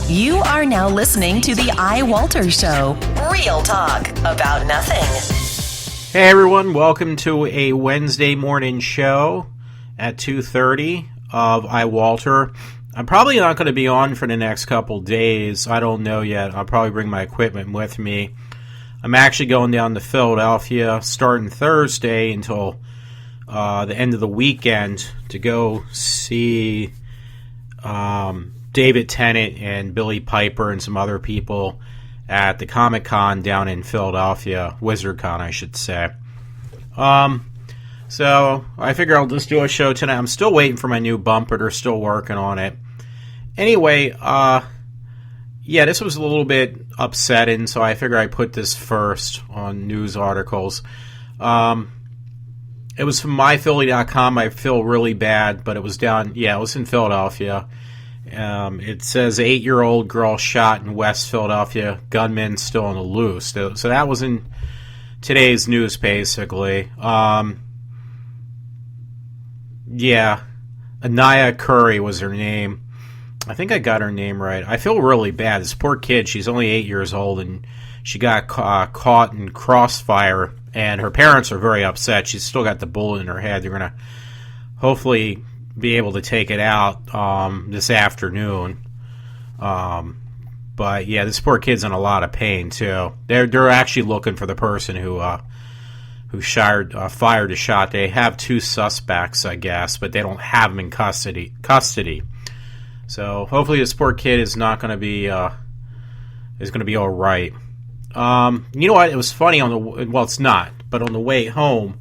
You are now listening to the iWalter Show. Real talk about nothing. Hey everyone, welcome to a Wednesday morning show at 2:30 of iWalter. I'm probably not going to be on for the next couple days. I don't know yet. I'll probably bring my equipment with me. I'm actually going down to Philadelphia starting Thursday until the end of the weekend to go see David Tennant and Billy Piper and some other people at the Comic-Con down in Philadelphia, WizardCon, I should say. So I figure I'll just do a show tonight. I'm still waiting for my new bumper. They're still working on it. Anyway, this was a little bit upsetting, so I figure I put this first on news articles. It was from myphilly.com. I feel really bad, but it was it was in Philadelphia. It says 8-year-old girl shot in West Philadelphia, gunman still on the loose. So that was in today's news, basically. Anaya Curry was her name. I think I got her name right. I feel really bad. This poor kid, she's only 8 years old, and she got caught in crossfire, and her parents are very upset. She's still got the bullet in her head. They're going to hopefully be able to take it out this afternoon. But yeah, this poor kid's in a lot of pain too. They're actually looking for the person who fired a shot. They have 2 suspects, I guess, but they don't have them in custody. So hopefully this poor kid is not going to be is going to be all right. You know what? It was funny it's not, but on the way home.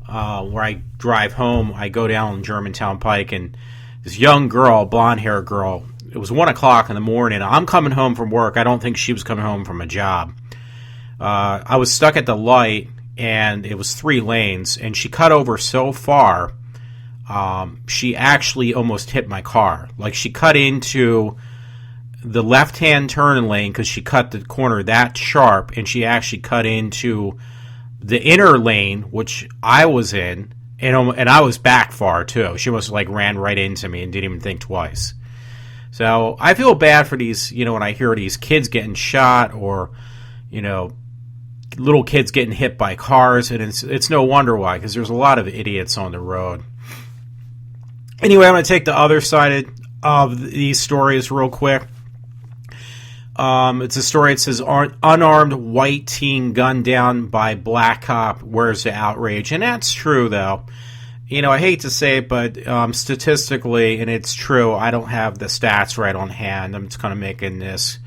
Where I drive home, I go down Germantown Pike, and this young girl, blonde-haired girl, it was 1 o'clock in the morning. I'm coming home from work. I don't think she was coming home from a job. I was stuck at the light, and it was 3 lanes, and she cut over so far, she actually almost hit my car. Like, she cut into the left-hand turn lane because she cut the corner that sharp, and she actually cut into the inner lane, which I was in, and I was back far, too. She almost, ran right into me and didn't even think twice. So I feel bad for these, when I hear these kids getting shot or, little kids getting hit by cars, and it's no wonder why, because there's a lot of idiots on the road. Anyway, I'm going to take the other side of these stories real quick. It's a story that says, unarmed white teen gunned down by black cop. Where's the outrage? And that's true, though. I hate to say it, but statistically, and it's true, I don't have the stats right on hand. I'm just kind of making this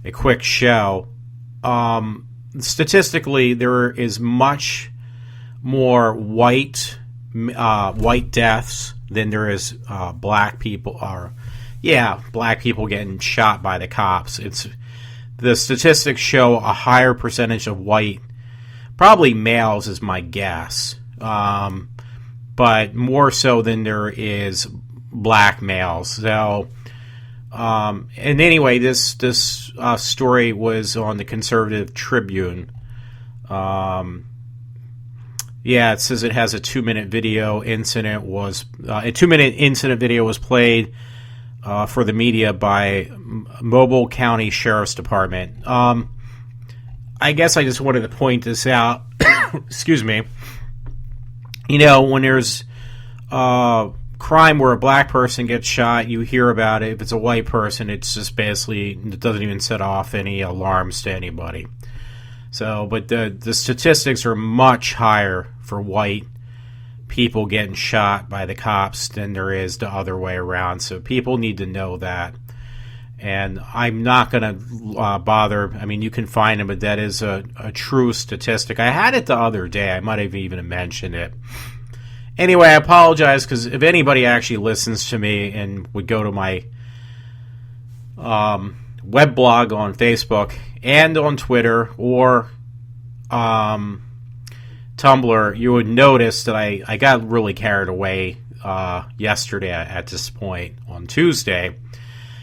a quick show. Statistically, there is much more white deaths than there is black people black people getting shot by the cops. The statistics show a higher percentage of white, probably males is my guess, but more so than there is black males. So, and anyway, this story was on the Conservative Tribune. It says it has a 2-minute video. A 2-minute incident video was played for the media by Mobile County Sheriff's Department. I guess I just wanted to point this out. Excuse me. When there's crime where a black person gets shot, you hear about it. If it's a white person, it's just basically, it doesn't even set off any alarms to anybody. So, but the statistics are much higher for white people getting shot by the cops than there is the other way around. So people need to know that. And I'm not going to bother. I mean, you can find it, but that is a true statistic. I had it the other day. I might have even mentioned it. Anyway, I apologize, because if anybody actually listens to me and would go to my web blog on Facebook and on Twitter or Tumblr, you would notice that I got really carried away yesterday at this point on Tuesday,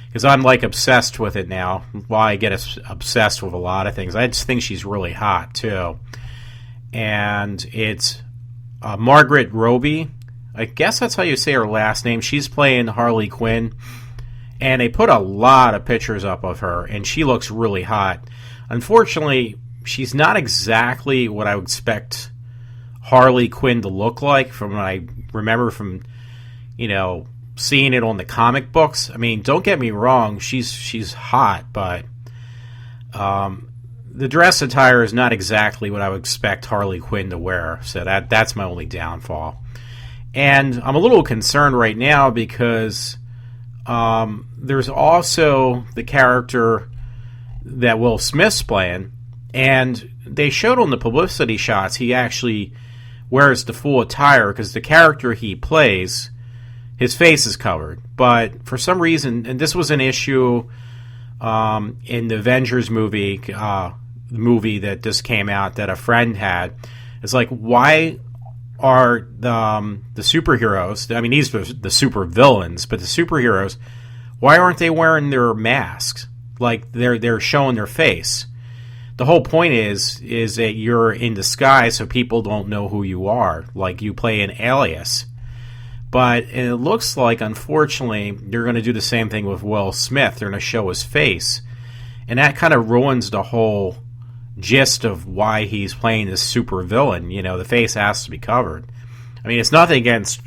because I'm obsessed with it now. Well, I get obsessed with a lot of things. I just think she's really hot too, and it's Margaret Robbie. I guess that's how you say her last name. She's playing Harley Quinn, And they put a lot of pictures up of her, and she looks really hot. Unfortunately, she's not exactly what I would expect Harley Quinn to look like from what I remember from, seeing it on the comic books. I mean, don't get me wrong, she's hot, but the dress attire is not exactly what I would expect Harley Quinn to wear. So that's my only downfall. And I'm a little concerned right now because there's also the character that Will Smith's playing, and they showed on the publicity shots he actually wears the full attire because the character he plays, his face is covered. But for some reason, and this was an issue in the Avengers movie that just came out that a friend had, it's like, why are the superheroes, I mean, these are the super villains, but the superheroes, why aren't they wearing their masks? Like, they're showing their face. The whole point is that you're in disguise so people don't know who you are. Like, you play an alias. But it looks like, unfortunately, they're going to do the same thing with Will Smith. They're going to show his face. And that kind of ruins the whole gist of why he's playing this super villain. The face has to be covered. I mean, it's nothing against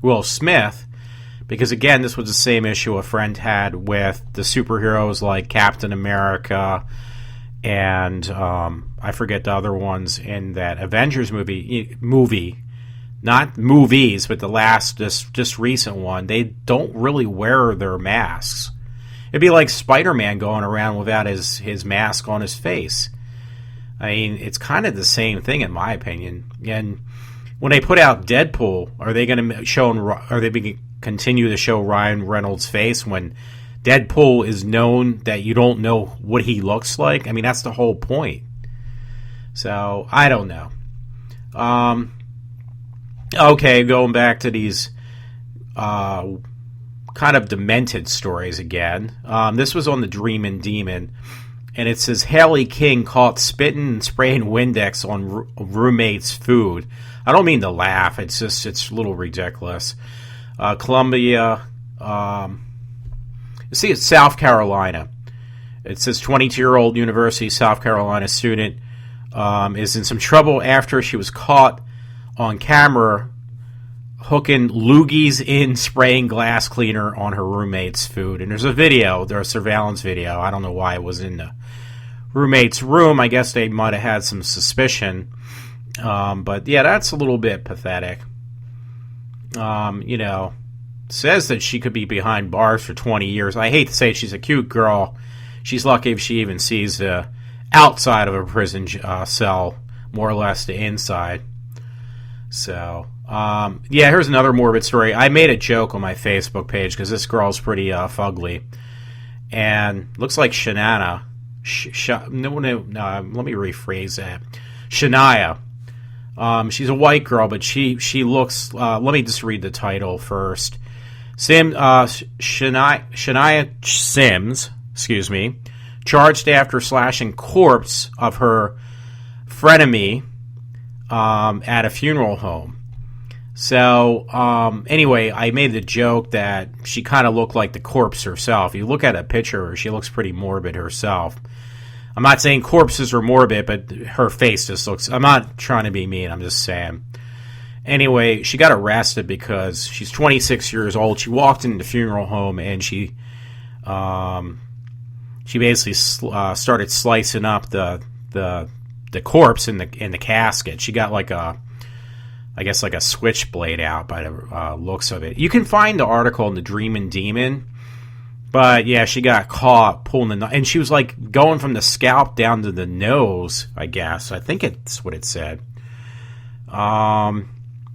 Will Smith, because, again, this was the same issue a friend had with the superheroes like Captain America and I forget the other ones in that Avengers movie. Not movies, but the last, just recent one. They don't really wear their masks. It'd be like Spider-Man going around without his mask on his face. I mean, it's kind of the same thing in my opinion. And when they put out Deadpool, are they going to continue to show Ryan Reynolds' face when Deadpool is known that you don't know what he looks like? I mean, that's the whole point. So, I don't know. Okay, going back to these kind of demented stories again. This was on the Dreamin' Demon, and it says Haley King caught spitting and spraying Windex on roommate's food. I don't mean to laugh. It's a little ridiculous. Columbia, it's South Carolina. It says 22-year-old University of South Carolina student is in some trouble after she was caught on camera hooking loogies in spraying glass cleaner on her roommate's food. And there's a surveillance video. I don't know why it was in the roommate's room. I guess they might have had some suspicion. But yeah, that's a little bit pathetic. Says that she could be behind bars for 20 years. I hate to say it, she's a cute girl. She's lucky if she even sees the outside of a prison cell, more or less the inside. So, here's another morbid story. I made a joke on my Facebook page because this girl's pretty fugly. And looks like Shanana. Let me rephrase that. Shania. She's a white girl, but she looks... let me just read the title first. Shania Sims, charged after slashing corpse of her frenemy at a funeral home. So, anyway, I made the joke that she kind of looked like the corpse herself. You look at a picture of her, she looks pretty morbid herself. I'm not saying corpses are morbid, but her face just looks... I'm not trying to be mean, I'm just saying. Anyway, she got arrested because she's 26 years old. She walked into the funeral home and she basically started slicing up the corpse in the casket. She got like a switchblade out by the looks of it. You can find the article in the Dreamin' Demon, but yeah, she got caught pulling the knife, and she was like going from the scalp down to the nose. I guess I think it's what it said.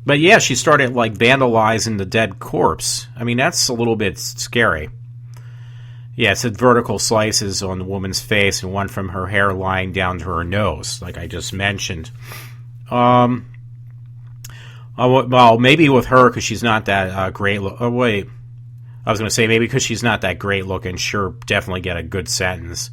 But yeah, she started like vandalizing the dead corpse. I mean, that's a little bit scary. Yeah, it said vertical slices on the woman's face and one from her hairline down to her nose, like I just mentioned. Well, maybe with her, because she's not that great. I was going to say maybe because she's not that great looking, sure, definitely get a good sentence.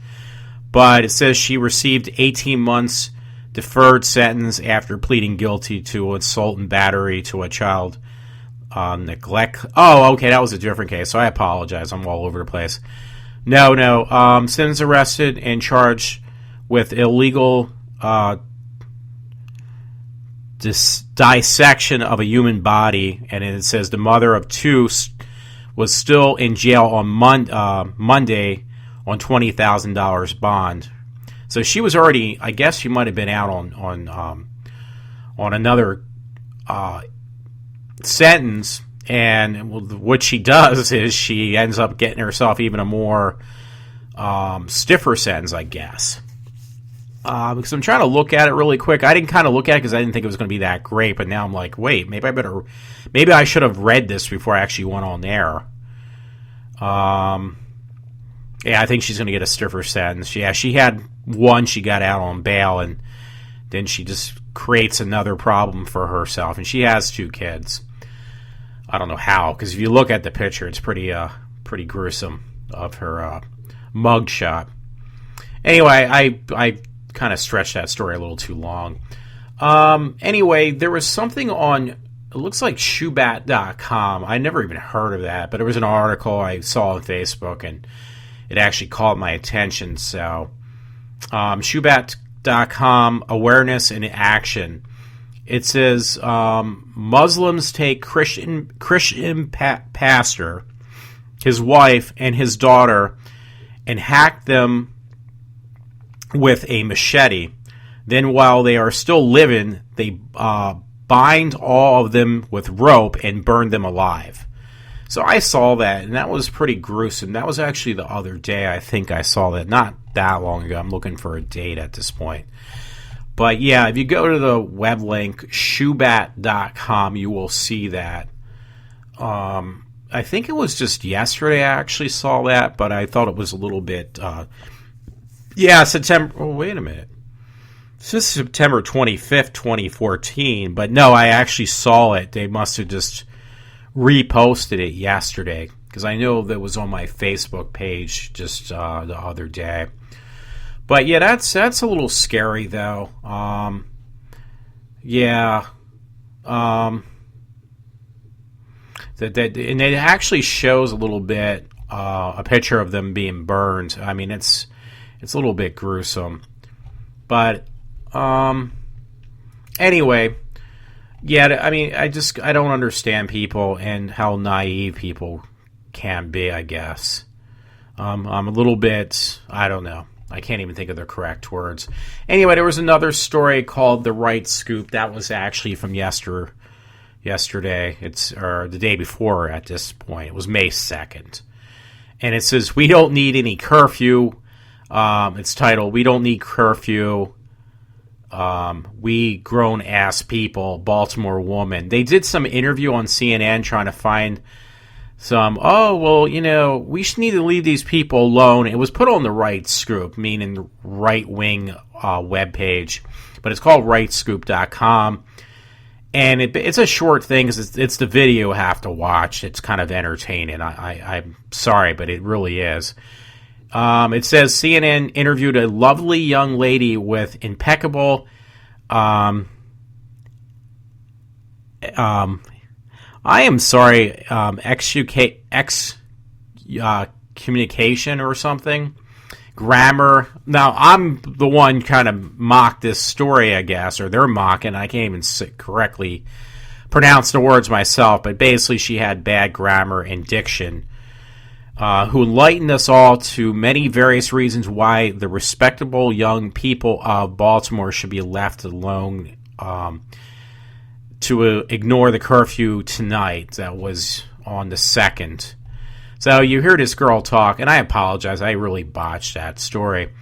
But it says she received 18 months deferred sentence after pleading guilty to assault and battery to a child neglect. Oh, okay, that was a different case. So I apologize. I'm all over the place. No. Simmons arrested and charged with illegal dissection of a human body, and it says the mother of two was still in jail on Monday on $20,000 bond. So she was already, I guess she might have been out on another sentence, and what she does is she ends up getting herself even a more stiffer sentence, I guess. Because I'm trying to look at it really quick. I didn't kind of look at it because I didn't think it was going to be that great, but now I'm like, wait, maybe I should have read this before I actually went on there. Yeah, I think she's going to get a stiffer sentence. Yeah, she had one, she got out on bail, and then she just creates another problem for herself, and she has 2 kids. I don't know how, because if you look at the picture, it's pretty gruesome of her mugshot. Anyway, I kind of stretched that story a little too long. Anyway, there was something on, it looks like shoebat.com. I never even heard of that, but it was an article I saw on Facebook, and it actually caught my attention. So, shoebat.com, awareness and action. It says, Muslims take Christian pastor, his wife, and his daughter and hack them with a machete. Then while they are still living, they bind all of them with rope and burn them alive. So I saw that, and that was pretty gruesome. That was actually the other day, I think I saw that. Not that long ago. I'm looking for a date at this point. But yeah, if you go to the web link, shoebat.com, you will see that. I think it was just yesterday I actually saw that, but I thought it was a little bit... September... Oh, wait a minute. This is September 25th, 2014. But no, I actually saw it. They must have just reposted it yesterday, because I know that was on my Facebook page just the other day. But yeah, that's a little scary, though. And it actually shows a little bit a picture of them being burned. I mean, it's a little bit gruesome. But anyway, yeah, I mean, I don't understand people and how naive people can be, I guess. I'm a little bit, I don't know. I can't even think of the correct words. Anyway, there was another story called The Right Scoop. That was actually from yesterday. Or the day before at this point. It was May 2nd. And it says, we don't need any curfew. It's titled, We Don't Need Curfew. We grown-ass people, Baltimore woman. They did some interview on CNN trying to find some, we should need to leave these people alone. It was put on the Right Scoop, meaning the right-wing webpage. But it's called rightscoop.com. And it's a short thing because it's the video you have to watch. It's kind of entertaining. I'm sorry, but it really is. It says CNN interviewed a lovely young lady with impeccable communication or something. Grammar. Now, I'm the one kind of mocked this story, I guess, or they're mocking. I can't even correctly pronounce the words myself, but basically she had bad grammar and diction, who enlightened us all to many various reasons why the respectable young people of Baltimore should be left alone to ignore the curfew tonight. That was on the 2nd. So you hear this girl talk, and I apologize, I really botched that story.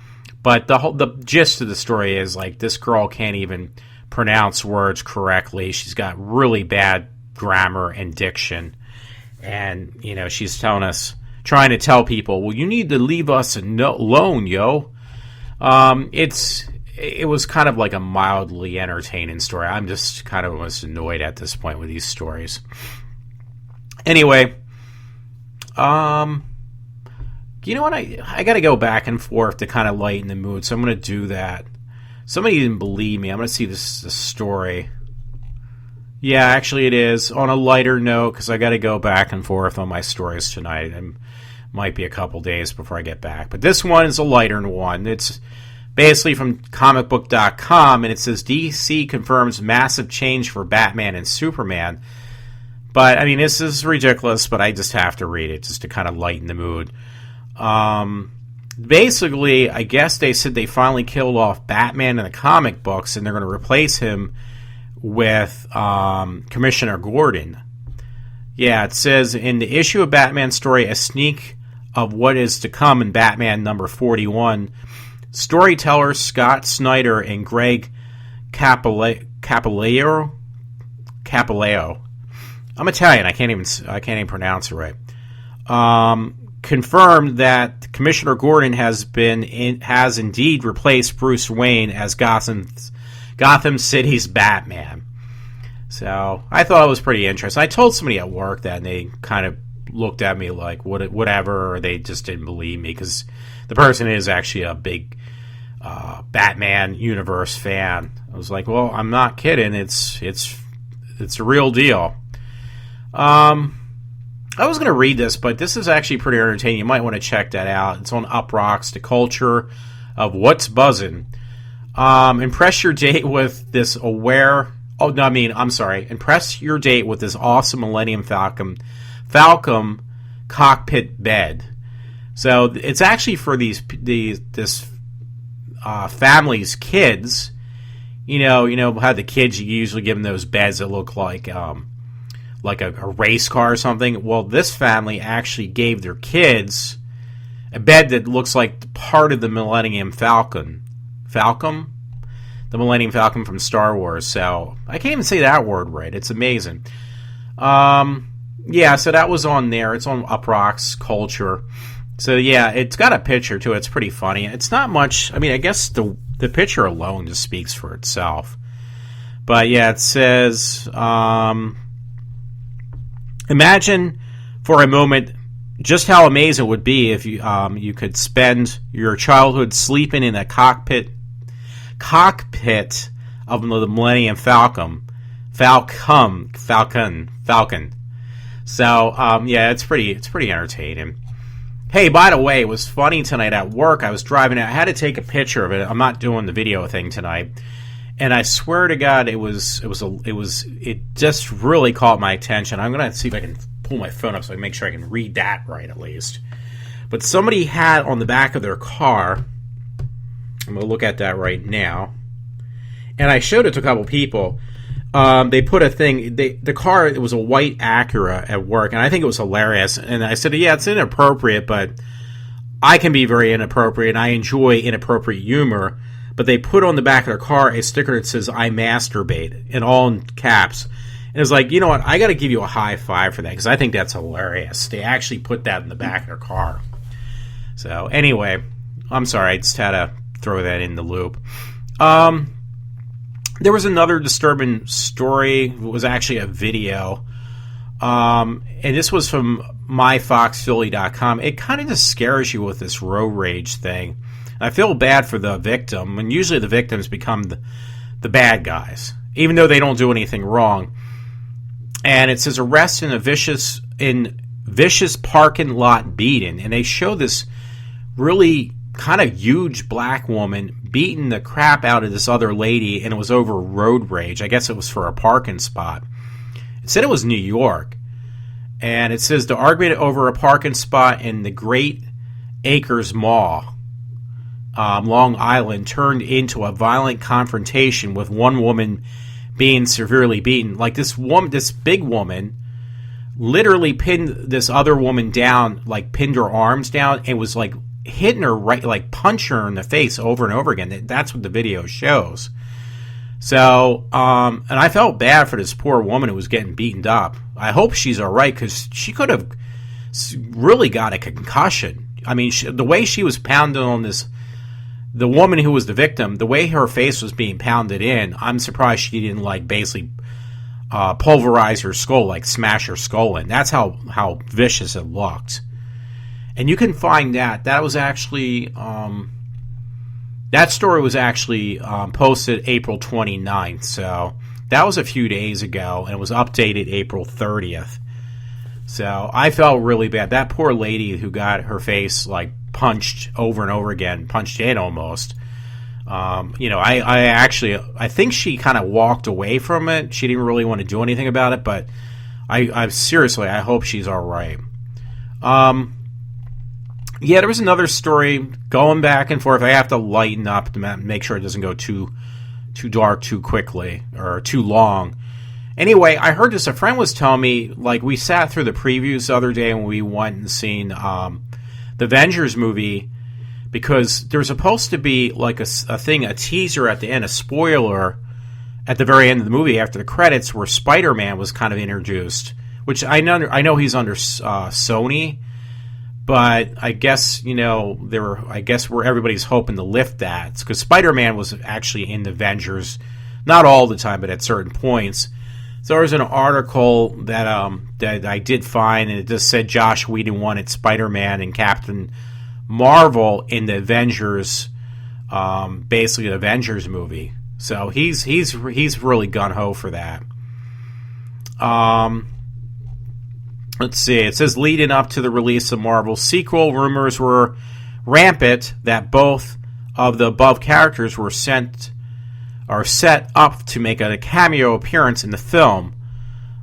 But the gist of the story is, like, this girl can't even pronounce words correctly. She's got really bad grammar and diction. And, she's trying to tell people, well, you need to leave us alone, yo. It was kind of like a mildly entertaining story. I'm just kind of almost annoyed at this point with these stories. Anyway, you know what? I got to go back and forth to kind of lighten the mood, so I'm going to do that. Somebody didn't believe me. I'm going to see this story. Yeah, actually it is. On a lighter note, because I got to go back and forth on my stories tonight, and might be a couple days before I get back. But this one is a lighter one. It's basically from comicbook.com, and it says DC confirms massive change for Batman and Superman. But, I mean, this is ridiculous, but I just have to read it just to kind of lighten the mood. Basically, I guess they said they finally killed off Batman in the comic books, and they're going to replace him with Commissioner Gordon. Yeah, it says in the issue of Batman story, a sneak of what is to come in Batman number 41, storytellers Scott Snyder and Greg Capullo. I'm Italian. I can't even pronounce it right. Confirmed that Commissioner Gordon has indeed replaced Bruce Wayne as Gotham City's Batman. So I thought it was pretty interesting. I told somebody at work that, and they kind of looked at me like whatever, or they just didn't believe me, because the person is actually a big Batman universe fan. I was like, well, I'm not kidding. It's a real deal. I was going to read this, but this is actually pretty entertaining. You might want to check that out. It's on Uprocks, the culture of what's buzzing. Impress your date with this impress your date with this awesome Millennium Falcon cockpit bed. So it's actually for this family's kids. You know how the kids, you usually give them those beds that look like a race car or something. Well, this family actually gave their kids a bed that looks like part of the Millennium Falcon. The Millennium Falcon from Star Wars. So I can't even say that word right. It's amazing. Yeah, so that was on there. It's on Uprocks Culture. So yeah, it's got a picture too. It's pretty funny. It's not much. I mean, I guess the picture alone just speaks for itself. But yeah, it says, imagine for a moment just how amazing it would be if you could spend your childhood sleeping in a cockpit of the Millennium Falcon. So yeah, it's pretty entertaining. Hey, by the way, it was funny tonight at work. I was driving. I had to take a picture of it. I'm not doing the video thing tonight, and I swear to God, it just really caught my attention. I'm gonna see if I can pull my phone up so I can make sure I can read that right at least. But somebody had on the back of their car. I'm gonna look at that right now, and I showed it to a couple people. They put a thing. The car, it was a white Acura at work, and I think it was hilarious. And I said, yeah, it's inappropriate, but I can be very inappropriate, and I enjoy inappropriate humor. But they put on the back of their car a sticker that says, I masturbate, in all in caps. And it's like, you know what, I got to give you a high five for that, because I think that's hilarious. They actually put that in the back of their car. So anyway, I'm sorry, I just had to throw that in the loop. There was another disturbing story. It was actually a video. And this was from myfoxphilly.com. It kind of just scares you with this road rage thing. I feel bad for the victim, and usually the victims become the bad guys, even though they don't do anything wrong. And it says arrest in vicious parking lot beating. And they show this really kind of huge black woman beating the crap out of this other lady, and it was over road rage. I guess it was for a parking spot. It said it was New York. And it says the argument over a parking spot in the Great Acres Mall, Long Island, turned into a violent confrontation with one woman being severely beaten. Like this big woman literally pinned this other woman down, like pinned her arms down, and was like hitting her right, like punch her in the face over and over again. That's what the video shows. So, and I felt bad for this poor woman who was getting beaten up. I hope she's all right, because she could have really got a concussion. I mean, the way she was pounded on this, the woman who was the victim, the way her face was being pounded in, I'm surprised she didn't like basically pulverize her skull, like smash her skull in. That's how vicious it looked. And you can find that was actually that story was actually posted April 29th. So That was a few days ago, and it was updated April 30th. So I felt really bad. That poor lady who got her face like punched over and over again, punched in almost. I think she kind of walked away from it. She didn't really want to do anything about it, but I seriously, I hope she's all right. There was another story going back and forth. I have to lighten up to make sure it doesn't go too dark too quickly or too long. Anyway, I heard this. A friend was telling me, like, we sat through the previews the other day when we went and seen the Avengers movie, because there's supposed to be like a teaser at the end, a spoiler at the very end of the movie after the credits, where Spider-Man was kind of introduced, which I know he's under Sony, but I guess where everybody's hoping to lift that, because Spider-Man was actually in the Avengers, not all the time, but at certain points. So there was an article that I did find, and it just said Josh Whedon wanted Spider-Man and Captain Marvel in the Avengers, basically the Avengers movie. So he's really gung-ho for that. Let's see. It says leading up to the release of Marvel's sequel, rumors were rampant that both of the above characters were set up to make a cameo appearance in the film.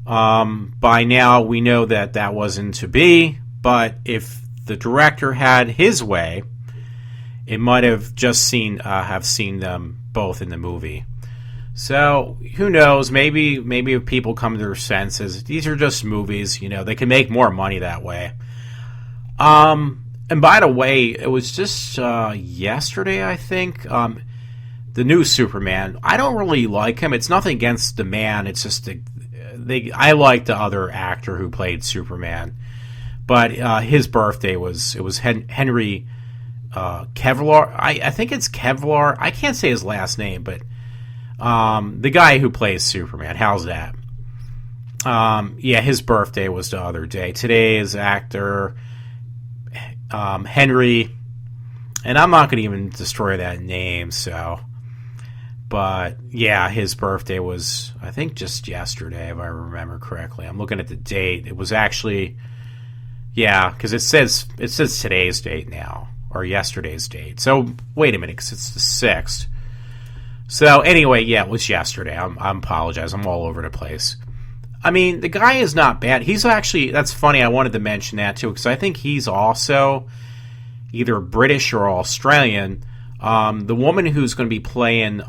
By now, we know that wasn't to be, but if the director had his way, it might have just seen them both in the movie. So who knows? Maybe if people come to their senses, these are just movies. They can make more money that way. And by the way, it was just yesterday, I think. The new Superman. I don't really like him. It's nothing against the man. It's just I like the other actor who played Superman, but his birthday was Henry Kevlar. I think it's Kevlar. I can't say his last name, but the guy who plays Superman. How's that? His birthday was the other day. Today is actor Henry, and I'm not going to even destroy that name. So. But, yeah, his birthday was, I think, just yesterday, if I remember correctly. I'm looking at the date. It was actually, because it says today's date now, or yesterday's date. So, wait a minute, because it's the 6th. So, anyway, it was yesterday. I apologize. I'm all over the place. I mean, the guy is not bad. He's actually, that's funny. I wanted to mention that, too, because I think he's also either British or Australian. The woman who's going to be playing,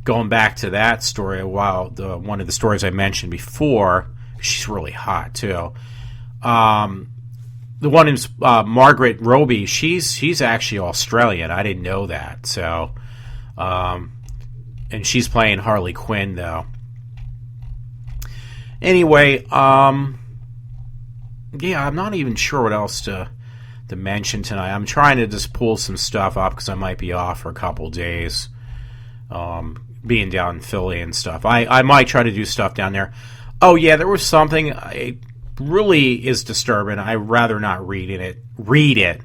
going back to that story, one of the stories I mentioned before, she's really hot too. The one who's Margaret Robbie, she's actually Australian. I didn't know that. So, and she's playing Harley Quinn though. Anyway, I'm not even sure what else to mention tonight. I'm trying to just pull some stuff up because I might be off for a couple days, being down in Philly and stuff. I might try to do stuff down there. Oh yeah, there was something. It really is disturbing. I'd rather not read it,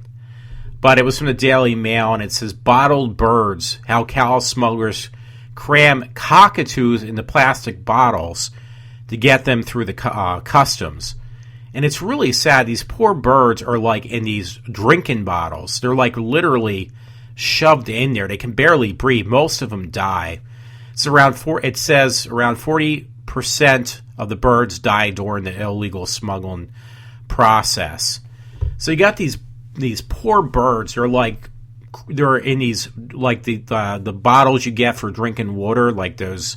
but it was from the Daily Mail, and it says bottled birds, how cow smugglers cram cockatoos into plastic bottles to get them through the customs. And it's really sad. These poor birds are like in these drinking bottles. They're like literally shoved in there. They can barely breathe. Most of them die. It says around 40% of the birds die during the illegal smuggling process. So you got these poor birds. They're in these like the bottles you get for drinking water, like those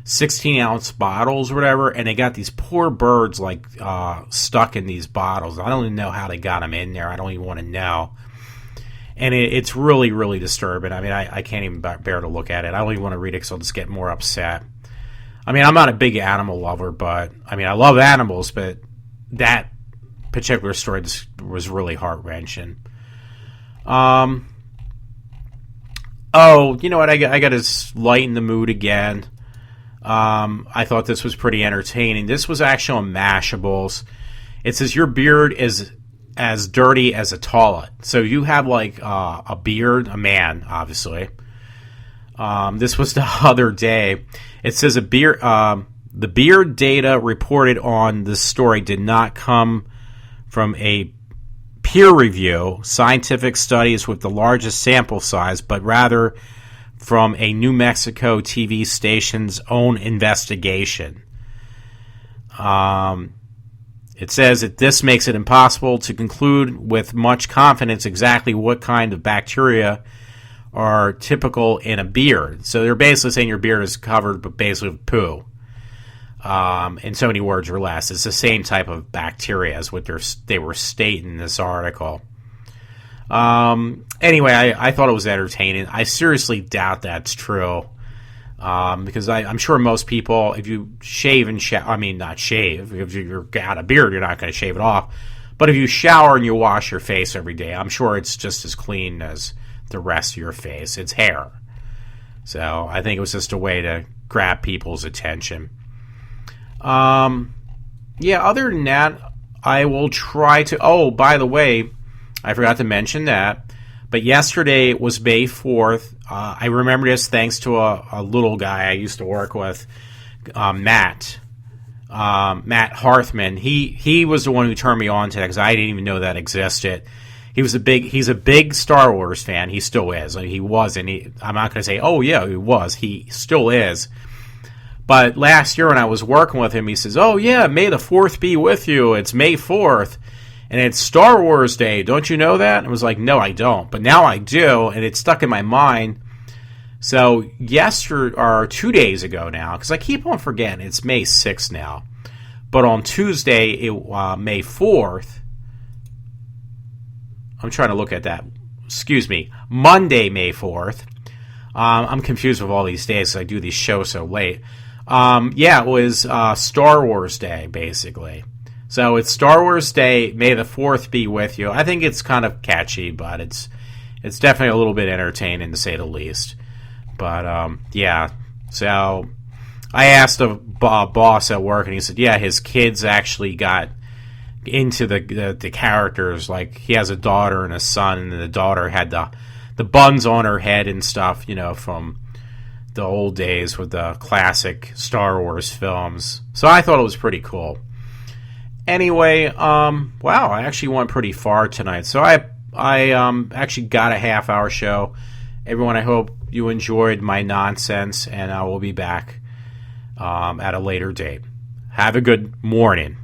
16-ounce bottles or whatever, and they got these poor birds stuck in these bottles. I don't even know how they got them in there. I don't even want to know. And it's really, really disturbing. I mean, I can't even bear to look at it. I don't even want to read it because I'll just get more upset. I mean, I'm not a big animal lover, but I mean, I love animals, but that particular story just was really heart-wrenching. Oh, you know what? I got to lighten the mood again. I thought this was pretty entertaining. This was actually on Mashables. It says your beard is as dirty as a toilet. So you have like a beard, a man, obviously. This was the other day. It says the beer data reported on this story did not come from a peer review, scientific studies with the largest sample size, but rather from a New Mexico TV station's own investigation. It says that this makes it impossible to conclude with much confidence exactly what kind of bacteria are typical in a beard. So they're basically saying your beard is covered but basically with poo. In so many words or less. It's the same type of bacteria as what they were stating in this article. Anyway, I thought it was entertaining. I seriously doubt that's true. Because I'm sure most people, if you shave and not shave, if you're got a beard, you're not going to shave it off. But if you shower and you wash your face every day, I'm sure it's just as clean as the rest of your face. It's hair. So I think it was just a way to grab people's attention. Other than that, I will try to... Oh, by the way, I forgot to mention that. But yesterday was May 4th. I remember this thanks to a little guy I used to work with, Matt Harthman. He was the one who turned me on to that because I didn't even know that existed. He's a big Star Wars fan. He still is. He was, and I'm not going to say, oh yeah, he was. He still is. But last year when I was working with him, he says, oh yeah, May the 4th be with you. It's May 4th. And it's Star Wars Day. Don't you know that? I was like, no, I don't. But now I do, and it's stuck in my mind. So 2 days ago now, because I keep on forgetting, it's May 6th now. But on Tuesday, May 4th, I'm trying to look at that. Excuse me. Monday, May 4th. I'm confused with all these days because I do these shows so late. It was Star Wars Day, basically. So it's Star Wars Day. May the 4th be with you. I think it's kind of catchy, but it's definitely a little bit entertaining to say the least. But so I asked a boss at work, and he said, yeah, his kids actually got into the characters. Like he has a daughter and a son, and the daughter had the buns on her head and stuff, from the old days with the classic Star Wars films. So I thought it was pretty cool. Anyway, wow, I actually went pretty far tonight. So I actually got a half-hour show. Everyone, I hope you enjoyed my nonsense, and I will be back at a later date. Have a good morning.